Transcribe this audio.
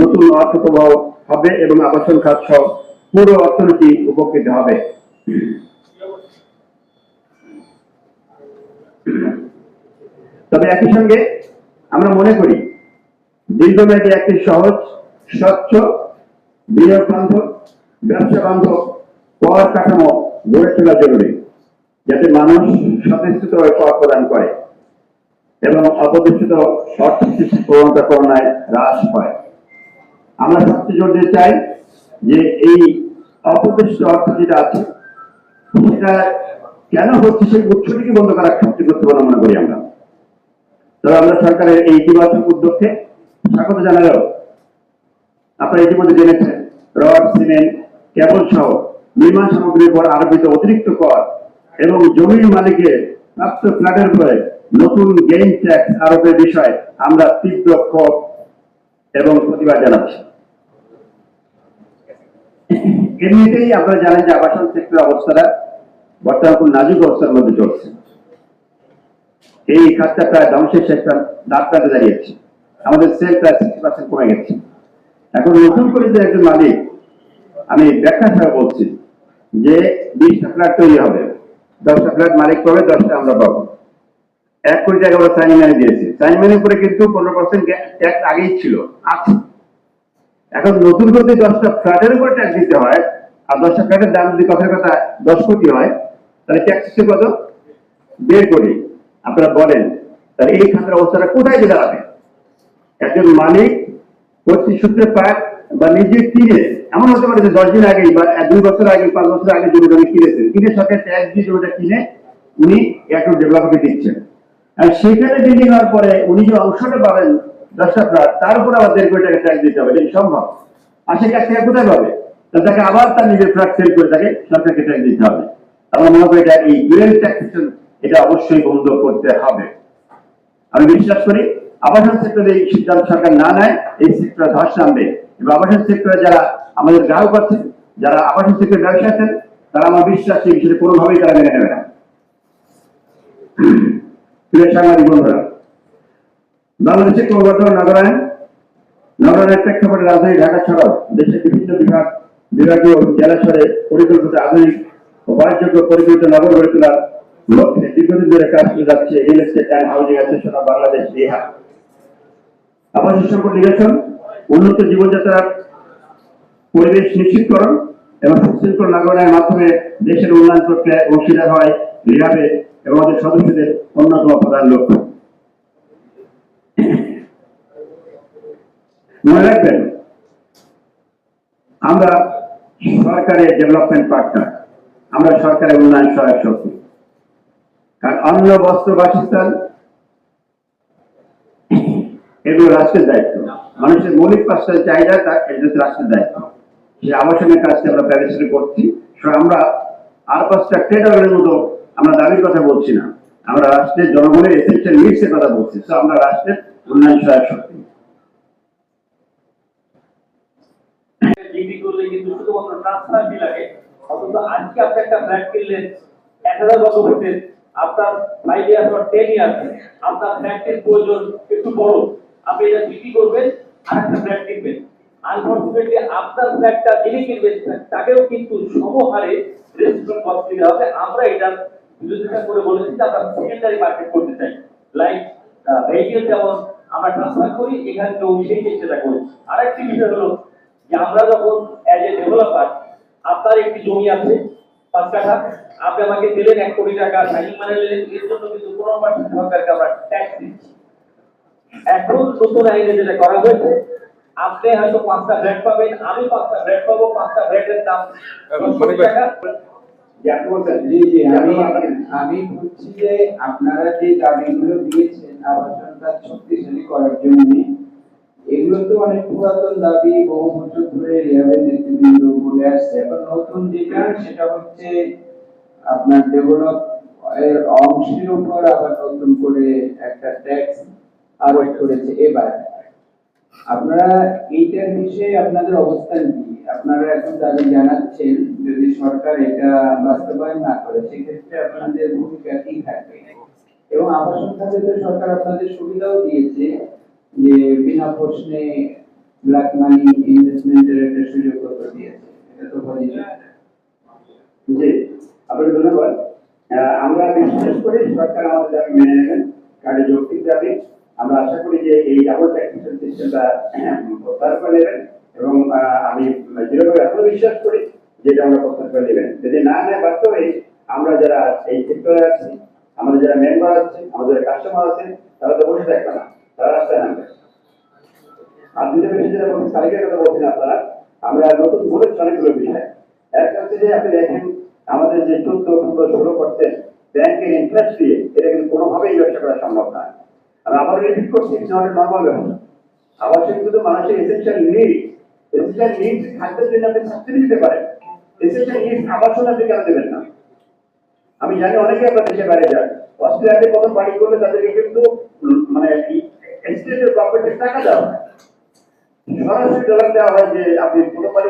নতুন অর্থ প্রবাহ হবে এবং আবাসন খাত সহ পুরো অর্থনীতি উপকৃত হবে। তবে একই সঙ্গে আমরা মনে করি দীর্ঘমেয়াদী একটি সহজ, স্বচ্ছ, বিনিয়োগ বান্ধব, ব্যবসা বান্ধব কর কাঠামো গড়ে তোলা জরুরি, যাতে মানুষ স্বতঃস্ফূর্তভাবে কর প্রদান করে এবং অপ্রতিষ্ঠিত অর্থ সৃষ্টির প্রবণতা করোনায় হ্রাস পায়। আমরা সবচেয়ে জোর দিতে চাই যে এই অপ্রতিষ্ঠিত অর্থ যেটা আছে সেটা কেন হচ্ছে সেই উৎসটিকে বন্ধ করা সবচেয়ে গুরুত্বপূর্ণ মনে করি আমরা। তবে আমরা সরকারের এই ইতিবাচক উদ্যোগকে স্বাগত জানালেও আপনারা ইতিমধ্যে জেনেছেন রড, সিমেন্ট, কেবল সহ নির্মাণ সামগ্রীর উপর আরোপিত অতিরিক্ত কর এবং জমির মালিকের প্রাপ্ত ফ্ল্যাটের উপরে নতুন গেইন ট্যাক্স আরোপের বিষয়ে আমরা তীব্র ক্ষোভ এবং প্রতিবাদ জানাচ্ছি। এমনিতেই আপনারা জানেন যে আবাসন সেক্টরের অবস্থাটা বর্তমান খুব নাজুক অবস্থার মধ্যে চলছে। এই খাতটা প্রায় ধ্বংসের সেক্টর দাঁড়াতে দাঁড়িয়েছে। আমাদের সেল প্রায় 60% কমে গেছে। এখন নতুন করে যে একজন মালিক, আমি ব্যাখ্যা ছাড়া বলছি যে 20টা ফ্ল্যাট তৈরি হবে, 10টা ফ্ল্যাট মালিক পাবে, 10টা আমরা পাবো। 1 কোটি টাকা আমরা সাইন মানি দিয়েছি। সাইন মানির উপরে কিন্তু 15% ট্যাক্স আগেই ছিল, আছে। এখন নতুন করে 10টা ফ্ল্যাটের উপর ট্যাক্স দিতে হয়, আর 10টা ফ্ল্যাটের দাম যদি কথার কথা 10 কোটি হয়, তাহলে ট্যাক্স হচ্ছে কত? 1.5 কোটি। আপনারা বলেন তাহলে এই খাতের অবস্থাটা কোথায় গিয়ে দাঁড়াবে? একজন মালিক পৈতৃক সূত্রে পায় বা নিজে কিনে, এমন হতে পারে যে 10 দিন আগে বা 2 বছর আগে, 5 বছর আগে জমিটা কিনেছেন, কিনে সরকার ট্যাক্স দিয়ে জমিটা কিনে উনি একটু ডেভেলপে দিচ্ছেন, আর সেখানে বিল্ডিং হওয়ার পরে উনি যে অংশটা পাবেন 10টা ফ্ল্যাট, তার উপর আবার 1.5 কোটি টাকা ট্যাক্স দিতে হবে। এটা সম্ভব? আর সে ট্যাক্স কোথায় পাবে? তাকে আবার তার নিজের ফ্ল্যাট সেল করে তাকে সরকারকে ট্যাক্স দিতে হবে। আমরা মনে করি এটা এই ডুয়াল ট্যাক্সেশন এটা অবশ্যই বন্ধ করতে হবে। আমি বিশ্বাস করি আবাসন সেক্টরে এই সিদ্ধান্ত সরকার না নেয়, এই সেক্টরে ধস নামবে এবং আবাসন সেক্টরে যারা আমাদের গ্রাহক আছেন, যারা আবাসন সেক্টরে ব্যবসা আছেন, তারা আমার বিশ্বাস এই বিষয়ে কোনোভাবেই তারা মেনে নেবে না। সাংবাদিক বন্ধুরা, বাংলাদেশের ক্রমবর্ধমান নগরায়নের প্রেক্ষাপটে রাজধানী ঢাকা ছাড়াও দেশের বিভিন্ন বিভাগীয় জেলা শহরে পরিকল্পিত আধুনিক ও বাসযোগ্য পরিকল্পিত নগর গড়ে তোলার লক্ষ্যে দীর্ঘদিন ধরে কাজ করে যাচ্ছে real estate and housing association of Bangladesh, Riha. আবাসন সম্পদ নিবেশন, উন্নত জীবনযাত্রার পরিবেশ নিশ্চিতকরণ এবং সুশৃঙ্খল নগরায়নের মাধ্যমে দেশের উন্নয়ন প্রক্রিয়ায় অংশীদার হয় রিহাবে এবং আমাদের সদস্যদের অন্যতম প্রধান লক্ষ্য। মনে রাখবেন আমরা সরকারের ডেভেলপমেন্ট পার্টনার, আমরা সরকারের উন্নয়ন সহায়ক শক্তি। কারণ অন্ন, বস্ত্র, বাসস্থান এগুলো রাষ্ট্রের দায়িত্ব। মানুষের মৌলিক 5টা চাহিদা এটা রাষ্ট্রের দায়িত্ব। সেই আবাসনের কাজটি আমরা প্যারিসে করছি। আমরা আর 5টা ট্রেড অর্গানের মতো আমরা দাবির কথা বলছি না, আমরা রাষ্ট্রের জনগণের এসেনশিয়াল নিডস এর কথা বলছি। আমরা রাষ্ট্রের উন্নয়ন সহায়ক শক্তি। কিন্তু শুধুমাত্র ট্রান্সফার ফি লাগে, অথচ আজকে আপনি একটা ফ্ল্যাট কিনলেন 1000 বর্গ ফুটের, আপনার 5 ইয়ার বা 10 ইয়ার আপনার ফ্ল্যাটের প্রয়োজন একটু বড়, আপনি এটা বিক্রি করবেন আর একটা ফ্ল্যাট কিনবেন। আনফরচুনেটলি আপনার ফ্ল্যাটটা যিনি কিনবেন তাকেও কিন্তু সমহারে রেজিস্ট্রেশন কস্ট দিতে হবে। আমরা এটা বিরোধিতা করে বলেছি যে আমরা সেকেন্ডারি মার্কেট করতে চাই, লাইক ভেহিকেল যেমন আমরা ট্রান্সফার করি, এখানে কেউ সেই চেষ্টা করি। আরেকটি বিষয় হলো যে আমরা যখন এজ এ ডেভেলপার, আপনার একটি জমি আছে 5 কাঠা, আপনি আমাকে দিলেন 1 কোটি টাকা, সাইনিং মানে দিলেন, এর জন্য কিন্তু 15% সরকারকে আমরা ট্যাক্স দিচ্ছি। এখন নতুন আইনে যেটা করা হয়েছে, আপনি হয়তো 5টা ফ্ল্যাট পাবেন, আমি 5টা ফ্ল্যাট পাবো, 5টা ফ্ল্যাটের দাম 10 কোটি টাকা। আমি বলছি যে আপনারা যে দাবিগুলো দিয়েছেন আবাসন খাত শক্তিশালী করার জন্য, এগুলো তো অনেক পুরাতন দাবি, বহু বছর ধরে রিহাবের নেতৃবৃন্দ বলে আসছে। এখন নতুন যেটা সেটা হচ্ছে আপনার ডেভেলপ এর অংশের উপর আবার নতুন করে একটা ট্যাক্স আরোপ করেছে। এবার আপনারা এইটার বিষয়ে আপনাদের অবস্থান কি? আপনারা এখন দাবি জানাচ্ছেন, যদি সরকার এটা বাস্তবায়ন না করে সেক্ষেত্রে আপনাদের ভূমিকা কি থাকবে? এবং আবাসন খাতে তো সরকার আপনাদের সুবিধাও দিয়েছে যে বিনা প্রশ্নে ব্ল্যাক মানি ইনভেস্টমেন্টের একটা সুযোগ করে দিয়েছে, এটা তো পজিটিভ। জি, আপনাকে ধন্যবাদ। আমরা বিশ্বাস করি সরকার আমাদের দাবি মেনে নেবেন, কারণ যৌক্তিক দাবি। আমরা আশা করি যে এই ডাবল ট্যাক্সেশন সিস্টেমটা প্রত্যাহার করে নেবেন এবং আমি দৃঢ়ভাবে এখনো বিশ্বাস করি যেটা আমরা প্রত্যাহার করে নেবেন। যদি না নেয় বাস্তবে আমরা যারা এই সেক্টরে আছি, আমাদের যারা মেম্বার আছে, আমাদের কাস্টমার আছে, তারা তো বসে থাকবে না, তারা রাস্তায় নামবে। আর দুটো বিষয় যেটা বলছি, তালিকার কথা বলছেন আপনারা, আমরা নতুন বলেছি অনেকগুলো বিষয়। একটা হচ্ছে যে আপনি দেখেন আমাদের যে 14-15-16% ব্যাংকের ইন্টারেস্ট দিয়ে এটা কিন্তু কোনোভাবেই ব্যবসা করা সম্ভব না। আর আবার রিপিট করছি, ইটস নট এ নর্মাল ব্যবসা। আবাসিক কিন্তু মানুষের এসেনশিয়াল নিড খাদ্যের জন্য আপনি সাবসিডি দিতে পারেন, এসেনশিয়াল নিড আবাসন আপনি কেন দেবেন না? আমি জানি অনেকে আপনার দেশে বাইরে যান, অস্ট্রেলিয়াতে প্রথম বাড়ি করলে তাদেরকে কিন্তু মানে স্টেটের গভর্নমেন্টের টাকা দেওয়া হয়, সরাসরি ডলার দেওয়া হয় যে আপনি কোনো বাড়ি